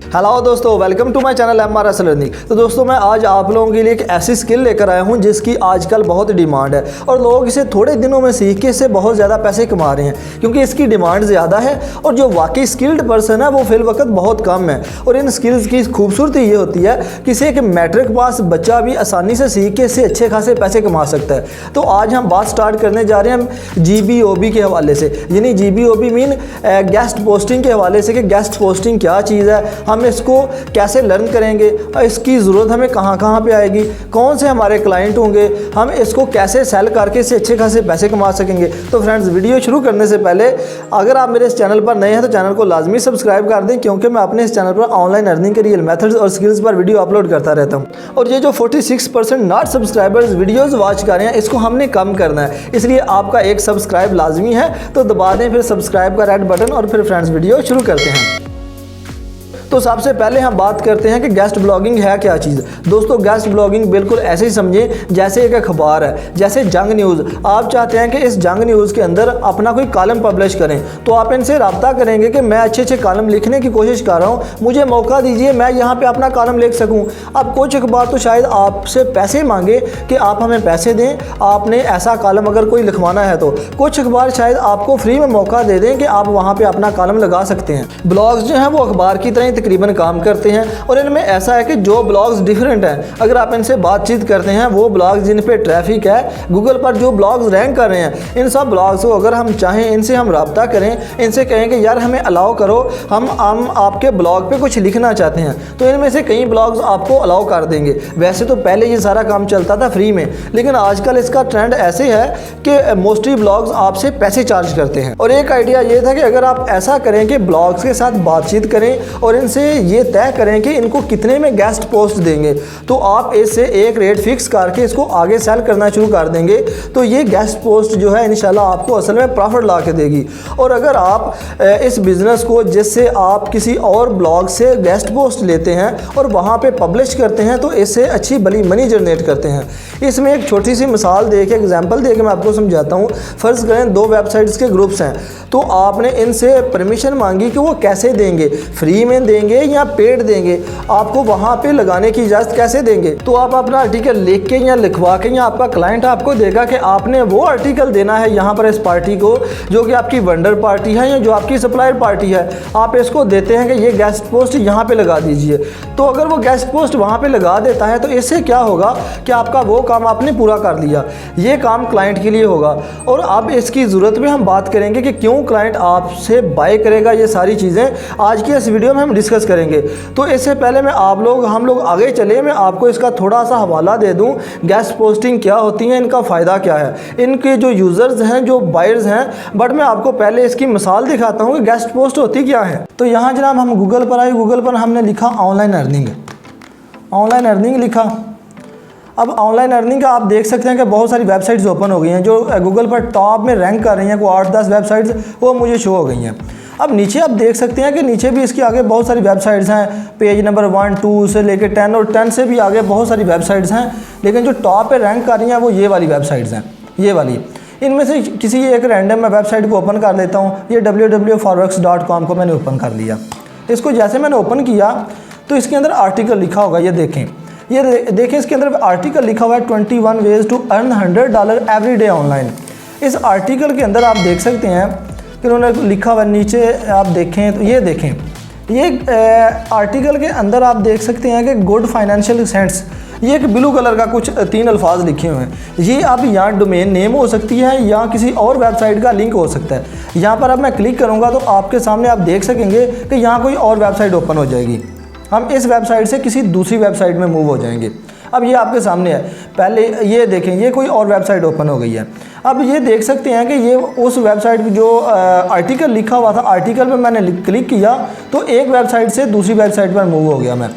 Hello दोस्तों, welcome to my channel MRS learning. तो दोस्तों मैं आज आप लोगों के लिए एक ऐसी स्किल लेकर आया हूं जिसकी आजकल बहुत डिमांड है और लोग इसे थोड़े दिनों में सीख के इससे बहुत ज़्यादा पैसे कमा रहे हैं क्योंकि इसकी डिमांड ज़्यादा है और जो वाकई स्किल्ड पर्सन है वो फिल वक्त बहुत कम है। और इन स्किल्स की खूबसूरती ये होती है कि इसे एक मैट्रिक पास बच्चा भी आसानी से सीख के इससे अच्छे खासे पैसे कमा सकता है। तो आज हम बात स्टार्ट करने जा रहे हैं GBOB के हवाले से, यानी GBOB मीन गेस्ट पोस्टिंग के हवाले से कि गेस्ट पोस्टिंग क्या चीज़ है, हम इसको कैसे लर्न करेंगे, इसकी ज़रूरत हमें कहाँ कहाँ पे आएगी, कौन से हमारे क्लाइंट होंगे, हम इसको कैसे सेल करके इससे अच्छे खासे पैसे कमा सकेंगे। तो फ्रेंड्स, वीडियो शुरू करने से पहले अगर आप मेरे इस चैनल पर नए हैं तो चैनल को लाजमी सब्सक्राइब कर दें क्योंकि मैं अपने इस चैनल पर ऑनलाइन अर्निंग के रियल मेथड्स और स्किल्स पर वीडियो अपलोड करता रहता हूँ। और ये जो 46% नॉट सब्सक्राइबर्स वीडियोज़ वॉच कर रहे हैं इसको हमने कम करना है, इसलिए आपका एक सब्सक्राइब लाजमी है। तो दबा दें फिर सब्सक्राइब का रेड बटन और फिर फ्रेंड्स वीडियो शुरू करते हैं। तो सबसे पहले हम बात करते हैं कि गेस्ट ब्लॉगिंग है क्या चीज़। दोस्तों, गेस्ट ब्लॉगिंग बिल्कुल ऐसे ही समझें जैसे एक अखबार है, जैसे जंग न्यूज़। आप चाहते हैं कि इस जंग न्यूज़ के अंदर अपना कोई कॉलम पब्लिश करें तो आप इनसे रब्ता करेंगे कि मैं अच्छे अच्छे कॉलम लिखने की कोशिश कर रहा हूँ, मुझे मौका दीजिए मैं यहाँ पर अपना कॉलम लिख सकूँ। अब कुछ अखबार तो शायद आपसे पैसे मांगे कि आप हमें पैसे दें, आपने ऐसा कॉलम अगर कोई लिखवाना है तो। कुछ अखबार शायद आपको फ्री में मौका दे दें कि आप वहाँ पर अपना कॉलम लगा सकते हैं। ब्लॉग्स जो हैं वो अखबार की तरह तकरीबन काम करते हैं और इनमें ऐसा है कि जो ब्लॉग्स डिफरेंट हैं, अगर आप इनसे बातचीत करते हैं, वो ब्लॉग्स जिन पे ट्रैफिक है, गूगल पर जो ब्लॉग्स रैंक कर रहे हैं, इन सब ब्लॉग्स को अगर हम चाहें इनसे हम रब्ता करें, इनसे कहें कि यार हमें अलाउ करो, हम आपके ब्लॉग पे कुछ लिखना चाहते हैं, तो इनमें से कई ब्लॉग्स आपको अलाउ कर देंगे। वैसे तो पहले ये सारा काम चलता था फ्री में, लेकिन आजकल इसका ट्रेंड ऐसे है कि मोस्टली ब्लॉग्स आपसे पैसे चार्ज करते हैं। और एक आइडिया ये था कि अगर आप ऐसा करें कि ब्लॉग्स के साथ बातचीत करें और इनसे ये तय करें कि इनको कितने में गेस्ट पोस्ट देंगे, तो आप इससे एक रेट फिक्स करके इसको आगे सेल करना शुरू कर देंगे, तो ये गेस्ट पोस्ट जो है इंशाल्लाह आपको असल में प्रॉफिट ला के देगी। और अगर आप इस बिज़नेस को जिससे आप किसी और ब्लॉग से गेस्ट पोस्ट लेते हैं और वहाँ पे पब्लिश करते हैं तो इससे अच्छी भली मनी जनरेट करते हैं। इसमें एक छोटी सी मिसाल दे के, एग्जाम्पल दे के मैं आपको समझाता हूँ। फ़र्ज़ करें 2 वेबसाइट्स के ग्रुप्स हैं, तो आपने इनसे परमिशन मांगी कि वो कैसे देंगे, फ्री में देंगे या पेड देंगे, आपको वहाँ पे लगाने की इजाज़त कैसे देंगे। तो आप अपना आर्टिकल लिख के या लिखवा के, या आपका क्लाइंट आपको देगा कि आपने वो आर्टिकल देना है यहाँ पर इस पार्टी को जो कि आपकी वेंडर पार्टी है या जो आपकी सप्लायर पार्टी है। आप इसको देते हैं कि ये गेस्ट पोस्ट यहाँ पे लगा दीजिए। तो अगर वो गेस्ट पोस्ट वहाँ पे लगा देता है तो इससे क्या होगा कि आपका वो काम आपने पूरा कर लिया, ये काम क्लाइंट के लिए होगा। और अब इसकी ज़रूरत में हम बात करेंगे कि क्यों क्लाइंट आपसे बाय करेगा, ये सारी चीज़ें आज की इस वीडियो में हम डिस्कस करेंगे। तो इससे पहले मैं हम लोग आगे चले, मैं आपको इसका थोड़ा सा हवाला दे दूं, गेस्ट पोस्टिंग क्या होती है, इनका फ़ायदा क्या है, इनके जो यूज़र्स हैं, जो बायर्स हैं। बट मैं आपको पहले इसकी मिसाल दिखाता हूं कि गेस्ट पोस्ट होती क्या है। तो यहाँ जनाब हम गूगल पर आए, गूगल पर हमने लिखा ऑनलाइन अर्निंग लिखा। अब ऑनलाइन अर्निंग का आप देख सकते हैं कि बहुत सारी वेबसाइट्स ओपन हो गई हैं जो गूगल पर टॉप में रैंक कर रही हैं, कोई 8-10 वेबसाइट्स वो मुझे शो हो गई हैं। अब नीचे आप देख सकते हैं कि नीचे भी इसके आगे बहुत सारी वेबसाइट्स हैं, पेज नंबर 1, 2 से लेकर 10 और 10 से भी आगे बहुत सारी वेबसाइट्स हैं, लेकिन जो टॉप पे रैंक कर रही हैं वो ये वाली वेबसाइट्स हैं, ये वाली। इनमें से किसी एक रैंडम मैं वेबसाइट को ओपन कर लेता हूँ। ये www.forex.com को मैंने ओपन कर लिया। इसको जैसे मैंने ओपन किया तो इसके अंदर आर्टिकल लिखा होगा, ये देखें इसके अंदर आर्टिकल लिखा हुआ है 21 ways to earn $100 every day online. इस आर्टिकल के अंदर आप देख सकते हैं कि उन्होंने लिखा हुआ नीचे, आप देखें तो ये देखें, ये आर्टिकल के अंदर आप देख सकते हैं कि गुड फाइनेंशियल सेंस, ये एक ब्लू कलर का कुछ 3 अल्फाज लिखे हुए हैं। ये अब यहाँ डोमेन नेम हो सकती है या किसी और वेबसाइट का लिंक हो सकता है। यहाँ पर अब मैं क्लिक करूँगा तो आपके सामने आप देख सकेंगे कि यहाँ कोई और वेबसाइट ओपन हो जाएगी। हम इस वेबसाइट से किसी दूसरी वेबसाइट में मूव हो जाएंगे। अब ये आपके सामने है, पहले ये देखें, ये कोई और वेबसाइट ओपन हो गई है। अब ये देख सकते हैं कि ये उस वेबसाइट पर जो आर्टिकल लिखा हुआ था, आर्टिकल पे मैंने क्लिक किया तो एक वेबसाइट से दूसरी वेबसाइट पर मूव हो गया मैं।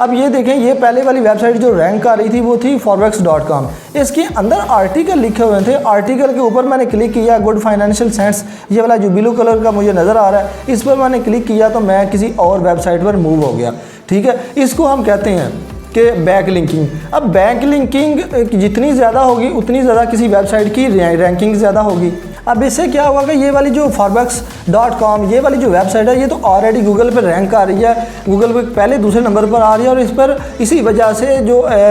अब ये देखें, ये पहले वाली वेबसाइट जो रैंक कर रही थी वो थी forex.com। इसके अंदर आर्टिकल लिखे हुए थे, आर्टिकल के ऊपर मैंने क्लिक किया, गुड फाइनेंशियल सेंस, ये वाला जो ब्लू कलर का मुझे नज़र आ रहा है, इस पर मैंने क्लिक किया तो मैं किसी और वेबसाइट पर मूव हो गया। ठीक है, इसको हम कहते हैं कि बैक लिंकिंग। अब बैक लिंकिंग जितनी ज़्यादा होगी उतनी ज़्यादा किसी वेबसाइट की रैंकिंग ज़्यादा होगी। अब इससे क्या होगा कि ये वाली जो forbux.com ये वाली जो वेबसाइट है ये तो ऑलरेडी गूगल पर रैंक कर रही है, गूगल पे पहले दूसरे नंबर पर आ रही है और इस पर इसी वजह से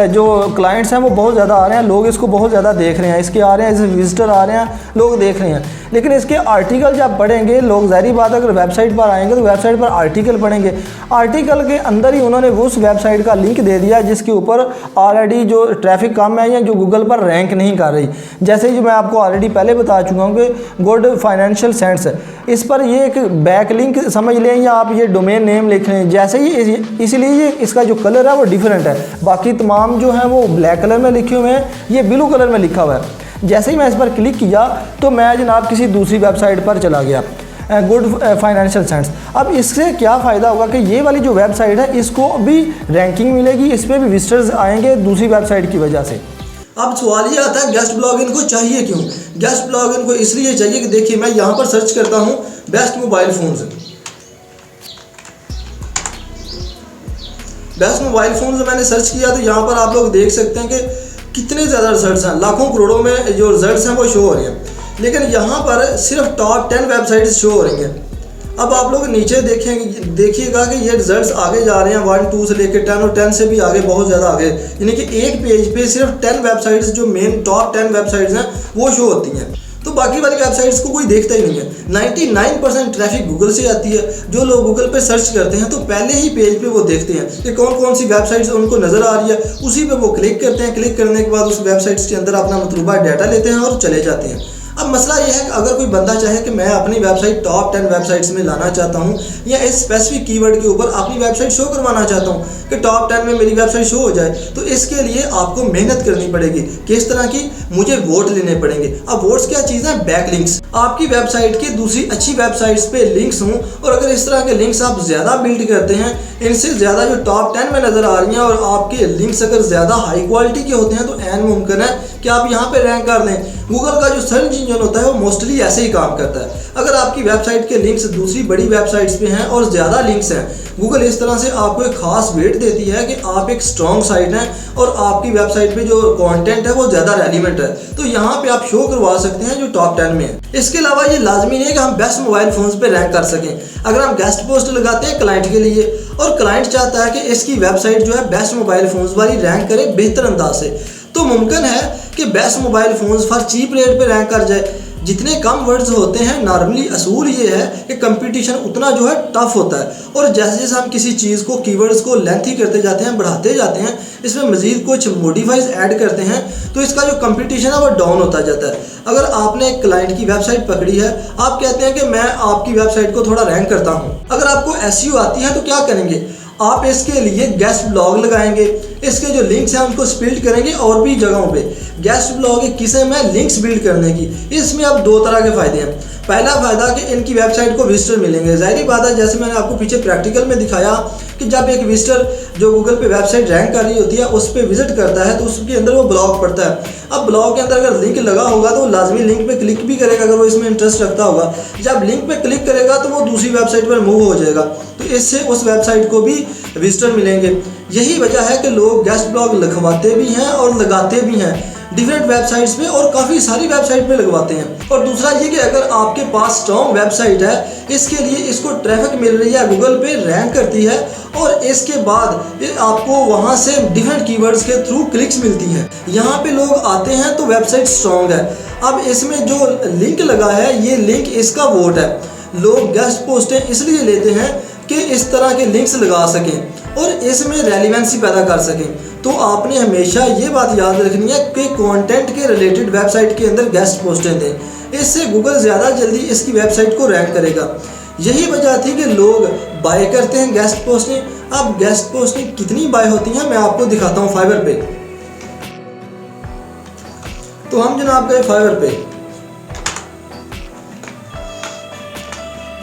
जो क्लाइंट्स हैं वो बहुत ज़्यादा आ रहे हैं, लोग इसको बहुत ज़्यादा देख रहे हैं, इसके आ रहे हैं, इसके विजिटर आ रहे हैं, लोग देख रहे हैं। लेकिन इसके आर्टिकल जब पढ़ेंगे लोग, ज़ाहिर बात अगर वेबसाइट पर आएंगे तो वेबसाइट पर आर्टिकल पढ़ेंगे, आर्टिकल के अंदर ही उन्होंने उस वेबसाइट का लिंक दे दिया जिसके ऊपर ऑलरेडी जो ट्रैफिक कम है या जो गूगल पर रैंक नहीं कर रही। जैसे जो मैं आपको ऑलरेडी पहले बता चुका हूँ कि गुड फाइनेंशियल सेंस, इस पर ये एक बैक लिंक समझ लें या आप ये डोमेन नेम लिख लें, जैसे ही इसलिए ये इसका जो कलर है वो डिफरेंट है, बाकी तमाम जो है वो ब्लैक कलर में लिखे हुए हैं, ये ब्लू कलर में लिखा हुआ है। जैसे ही मैं इस पर क्लिक किया तो मैं जनाब किसी दूसरी वेबसाइट पर चला गया, गुड फाइनेंशियल सेंस। अब इससे क्या फ़ायदा होगा कि ये वाली जो वेबसाइट है इसको भी रैंकिंग मिलेगी, इस पर भी विजिटर्स आएंगे दूसरी वेबसाइट की वजह से। अब सवाल ये आता है गेस्ट ब्लॉगिंग को चाहिए क्यों? गेस्ट ब्लॉगिंग को इसलिए चाहिए कि देखिए मैं यहाँ पर सर्च करता हूँ best mobile phones, best mobile phones मैंने सर्च किया तो यहाँ पर आप लोग देख सकते हैं कि कितने ज़्यादा रिजल्ट्स हैं, लाखों करोड़ों में जो रिजल्ट्स हैं वो शो हो रहे हैं, लेकिन यहाँ पर सिर्फ टॉप 10 वेबसाइट्स शो हो रही हैं। अब आप लोग नीचे देखिएगा कि ये रिजल्ट्स आगे जा रहे हैं 1 2 से लेकर 10 और 10 से भी आगे, बहुत ज़्यादा आगे, यानी कि एक पेज पे सिर्फ 10 वेबसाइट्स जो मेन टॉप 10 वेबसाइट्स हैं वो शो होती हैं, तो बाकी वाली वेबसाइट्स को कोई देखता ही नहीं है। 99% ट्रैफिक गूगल से आती है, जो लोग गूगल पे सर्च करते हैं तो पहले ही पेज पे वो देखते हैं कि कौन कौन सी वेबसाइट्स उनको नज़र आ रही है, उसी पे वो क्लिक करते हैं, क्लिक करने के बाद उस वेबसाइट्स के अंदर अपना मतलूबा डाटा लेते हैं और चले जाते हैं। अब मसला यह है कि अगर कोई बंदा चाहे कि मैं अपनी वेबसाइट टॉप 10 वेबसाइट्स में लाना चाहता हूँ या इस स्पेसिफिक कीवर्ड के ऊपर अपनी वेबसाइट शो करवाना चाहता हूँ कि टॉप 10 में मेरी वेबसाइट शो हो जाए, तो इसके लिए आपको मेहनत करनी पड़ेगी। किस तरह की? मुझे वोट लेने पड़ेंगे। अब वोट्स क्या चीज़ है? Back links. आपकी वेबसाइट की दूसरी अच्छी वेबसाइट्स पे लिंक्स हों, और अगर इस तरह के लिंक्स आप ज़्यादा बिल्ड करते हैं, इनसे ज़्यादा जो टॉप 10 में नज़र आ रही हैं और आपके लिंक्स अगर ज़्यादा हाई क्वालिटी के होते हैं तो ऐन मुमकिन है कि आप यहाँ पे रैंक कर लें। गूगल का जो सर्च इंजन होता है वो मोस्टली ऐसे ही काम करता है। अगर आपकी वेबसाइट के लिंक्स दूसरी बड़ी वेबसाइट्स पे हैं और ज़्यादा लिंक्स हैं, गूगल इस तरह से आपको एक खास वेट देती है कि आप एक स्ट्रॉन्ग साइट हैं और आपकी वेबसाइट पे जो कंटेंट है वो ज़्यादा रेलिवेंट है, तो यहाँ पे आप शो करवा सकते हैं जो टॉप 10 में है। इसके अलावा ये लाजमी नहीं है कि हम बेस्ट मोबाइल फ़ोन्स पे रैंक कर सकें। अगर हम गेस्ट पोस्ट लगाते हैं क्लाइंट के लिए और क्लाइंट चाहता है कि इसकी वेबसाइट जो है बेस्ट मोबाइल फ़ोन्स वाली रैंक करे बेहतर अंदाज से, तो मुमकिन है कि best mobile phones for cheap rate पे रैंक कर जाए। जितने कम वर्ड्स होते हैं, नॉर्मली असूल ये है कि कंपटीशन उतना जो है टफ होता है, और जैसे जैसे हम किसी चीज़ को कीवर्ड्स को लेंथी करते जाते हैं, बढ़ाते जाते हैं, इसमें मज़ीद कुछ मॉडिफाइज ऐड करते हैं, तो इसका जो कंपटीशन है वो डाउन होता जाता है। अगर आपने एक क्लाइंट की वेबसाइट पकड़ी है, आप कहते हैं कि मैं आपकी वेबसाइट को थोड़ा रैंक करता हूँ, अगर आपको एसईओ आती है तो क्या करेंगे? आप इसके लिए गेस्ट ब्लॉग लगाएंगे, इसके जो लिंक्स हैं उनको स्प्लिट करेंगे और भी जगहों पे। गेस्ट ब्लॉग एक किस्म है लिंक्स बिल्ड करने की। इसमें अब दो तरह के फ़ायदे हैं। पहला फ़ायदा कि इनकी वेबसाइट को विजिटर मिलेंगे। ज़ाहिर बात है, जैसे मैंने आपको पीछे प्रैक्टिकल में दिखाया कि जब एक विजिटर जो गूगल पे वेबसाइट रैंक कर रही होती है उस पर विजिट करता है तो उसके अंदर वो ब्लॉग पढ़ता है। अब ब्लॉग के अंदर अगर लिंक लगा होगा तो वो लाजमी लिंक पे क्लिक भी करेगा अगर वो इसमें इंटरेस्ट रखता होगा। जब लिंक पे क्लिक करेगा तो वो दूसरी वेबसाइट पर मूव हो जाएगा, तो इससे उस वेबसाइट को भी विजिटर मिलेंगे। यही वजह है कि लोग गेस्ट ब्लॉग लिखवाते भी हैं और लगाते भी हैं डिफरेंट वेबसाइट्स पे, और काफ़ी सारी वेबसाइट पे लगवाते हैं। और दूसरा ये कि अगर आपके पास स्ट्रॉन्ग वेबसाइट है, इसके लिए इसको ट्रैफिक मिल रही है, गूगल पे रैंक करती है, और इसके बाद आपको वहाँ से डिफरेंट कीवर्ड्स के थ्रू क्लिक्स मिलती हैं, यहाँ पे लोग आते हैं, तो वेबसाइट स्ट्रॉन्ग है। अब इसमें जो लिंक लगा है, ये लिंक इसका वोट है। लोग गेस्ट पोस्टें इसलिए लेते हैं कि इस तरह के लिंक्स लगा सकें और इसमें रेलिवेंसी पैदा कर सकें। तो आपने हमेशा ये बात याद रखनी है कि कंटेंट के रिलेटेड वेबसाइट के अंदर गेस्ट पोस्टें दें, इससे गूगल ज़्यादा जल्दी इसकी वेबसाइट को रैंक करेगा। यही वजह थी कि लोग बाय करते हैं गेस्ट पोस्टें। अब गेस्ट पोस्टें कितनी बाय होती हैं मैं आपको दिखाता हूँ फाइवर पे। तो हम जनाब गए फाइवर पे,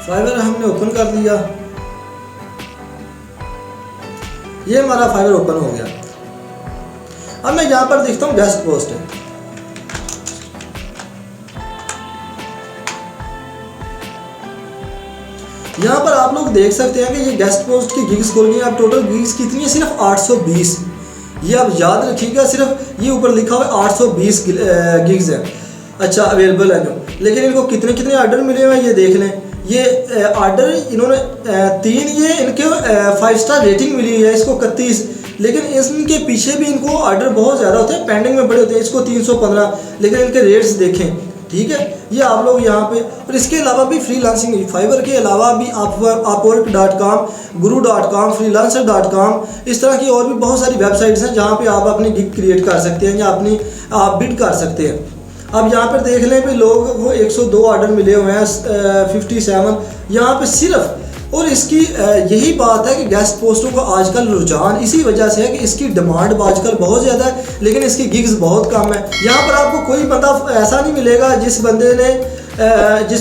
फाइवर हमने ओपन कर लिया, ये हमारा फाइवर ओपन हो गया। अब मैं यहाँ पर देखता हूँ गेस्ट पोस्ट है। यहाँ पर आप लोग देख सकते हैं कि ये गेस्ट पोस्ट की गिग्स खोल गई। अब टोटल गिग्स कितनी है? सिर्फ 820। ये आप याद रखिएगा, सिर्फ ये ऊपर लिखा हुआ है 820 गिग्स है। अच्छा, अवेलेबल है जो। लेकिन इनको कितने कितने ऑर्डर मिले हुए हैं ये देख लें। ये ऑर्डर इन्होंने 3, ये इनके 5 स्टार रेटिंग मिली हुई है इसको 31, लेकिन इनके पीछे भी इनको ऑर्डर बहुत ज़्यादा होते हैं, पेंडिंग में बड़े होते हैं। इसको 315, लेकिन इनके रेट्स देखें, ठीक है। ये आप लोग यहाँ पे, और इसके अलावा भी फ्रीलांसिंग, फाइवर के अलावा भी upwork.com, guru.com, freelancer.com, इस तरह की और भी बहुत सारी वेबसाइट्स हैं जहाँ पे आप अपनी गिग क्रिएट कर सकते हैं या अपनी आप बिड कर सकते हैं। अब यहाँ पर देख लें भी लोगों को 102 ऑर्डर मिले हुए हैं, 57 यहाँ पे सिर्फ। और इसकी यही बात है कि गेस्ट पोस्टों का आजकल रुझान इसी वजह से है कि इसकी डिमांड आजकल बहुत ज़्यादा है, लेकिन इसकी गिग्स बहुत कम है। यहाँ पर आपको कोई बंदा ऐसा नहीं मिलेगा जिस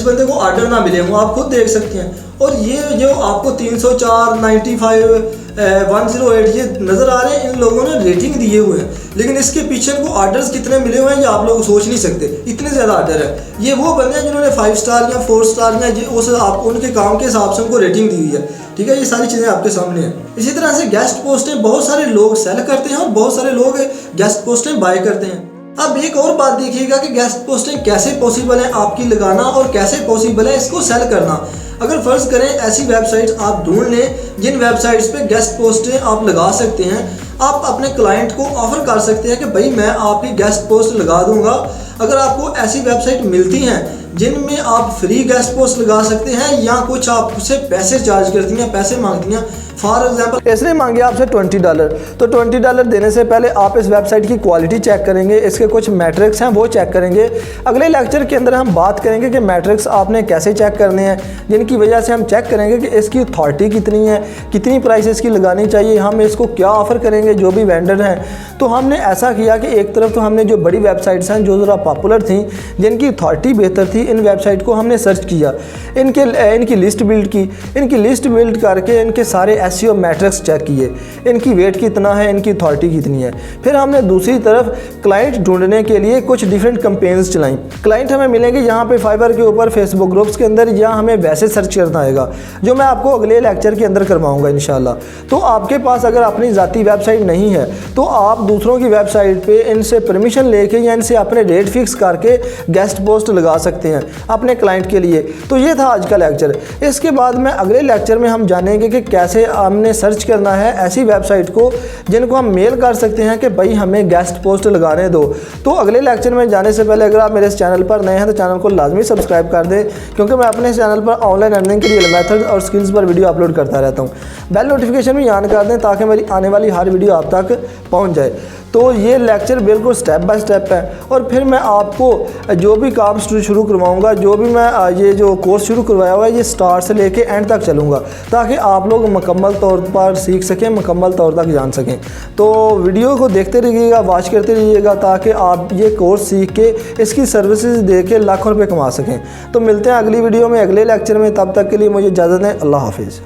बंदे को ऑर्डर ना मिले हों, आप खुद देख सकते हैं। और ये जो आपको 304, 95, 108 ये नज़र आ रहे हैं, इन लोगों ने रेटिंग दिए हुए हैं, लेकिन इसके पीछे इनको ऑर्डर्स कितने मिले हुए हैं ये आप लोग सोच नहीं सकते, इतने ज़्यादा ऑर्डर है। ये वो बंदे हैं जिन्होंने 5 स्टार या 4 स्टार या उस आप उनके काम के हिसाब से उनको रेटिंग दी हुई है, ठीक है। ये सारी चीज़ें आपके सामने हैं। इसी तरह से गेस्ट पोस्टें बहुत सारे लोग सेल करते हैं और बहुत सारे लोग गेस्ट पोस्टें बाय करते हैं। अब एक और बात देखिएगा कि गेस्ट पोस्टें कैसे पॉसिबल है आपकी लगाना और कैसे पॉसिबल है इसको सेल करना। अगर फ़र्ज़ करें ऐसी वेबसाइट्स आप ढूंढ लें जिन वेबसाइट्स पे गेस्ट पोस्टें आप लगा सकते हैं, आप अपने क्लाइंट को ऑफ़र कर सकते हैं कि भाई मैं आपकी गेस्ट पोस्ट लगा दूंगा। अगर आपको ऐसी वेबसाइट मिलती हैं जिनमें आप फ्री गेस्ट पोस्ट लगा सकते हैं या कुछ आपसे पैसे चार्ज करती हैं, पैसे मांगती हैं, फॉर एग्जाम्पल इसने मांगे आपसे $20, तो $20 देने से पहले आप इस वेबसाइट की क्वालिटी चेक करेंगे, इसके कुछ मैट्रिक्स हैं वो चेक करेंगे। अगले लेक्चर के अंदर हम बात करेंगे कि मैट्रिक्स आपने कैसे चेक करने हैं, जिनकी वजह से हम चेक करेंगे कि इसकी अथॉरिटी कितनी है, कितनी प्राइस इसकी लगानी चाहिए, हम इसको क्या ऑफ़र करेंगे जो भी वेंडर हैं। तो हमने ऐसा किया कि एक तरफ तो हमने जो बड़ी वेबसाइट्स हैं जो ज़रा पॉपुलर थी, जिनकी अथॉरिटी बेहतर थी, इन वेबसाइट को हमने सर्च किया, इनकी लिस्ट बिल्ड की, इनकी लिस्ट बिल्ड करके इनके सारे SEO मैट्रिक्स चेक किए, इनकी वेट कितना है, इनकी अथॉरिटी कितनी है। फिर हमने दूसरी तरफ क्लाइंट ढूंढने के लिए कुछ डिफरेंट कैंपेन्स चलाई। क्लाइंट हमें मिलेंगे यहाँ पे फाइवर के ऊपर, फेसबुक ग्रुप्स के अंदर, या हमें वैसे सर्च करना आएगा, जो मैं आपको अगले लेक्चर के अंदर करवाऊँगा इंशाल्लाह। तो आपके पास अगर अपनी ज़ाती वेबसाइट नहीं है तो आप दूसरों की वेबसाइट पर इनसे परमिशन लेके या इनसे अपने रेट फिक्स करके गेस्ट पोस्ट लगा सकते हैं अपने क्लाइंट के लिए। तो ये था आज का लेक्चर। इसके बाद में अगले लेक्चर में हम जानेंगे कि कैसे हमने सर्च करना है ऐसी वेबसाइट को जिनको हम मेल कर सकते हैं कि भाई हमें गेस्ट पोस्ट लगाने दो। तो अगले लेक्चर में जाने से पहले अगर आप मेरे इस चैनल पर नए हैं तो चैनल को लाजमी सब्सक्राइब कर दें, क्योंकि मैं अपने इस चैनल पर ऑनलाइन अर्निंग के लिए मेथड और स्किल्स पर वीडियो अपलोड करता रहता हूँ। बेल नोटिफिकेशन भी ऑन कर दें ताकि मेरी आने वाली हर वीडियो आप तक पहुँच जाए। तो ये लेक्चर बिल्कुल स्टेप बाय स्टेप है, और फिर मैं आपको जो भी काम शुरू करवाऊँगा, जो भी मैं ये जो कोर्स शुरू करवाया हुआ है, ये स्टार्ट से लेके एंड तक चलूँगा ताकि आप लोग मुकम्मल तौर पर सीख सकें, मुकम्मल तौर तक जान सकें। तो वीडियो को देखते रहिएगा, वॉच करते रहिएगा ताकि आप ये कोर्स सीख के इसकी सर्विसेज दे के लाखों रुपये कमा सकें। तो मिलते हैं अगली वीडियो में, अगले लेक्चर में। तब तक के लिए मुझे इजाज़त दें। अल्लाह हाफिज़।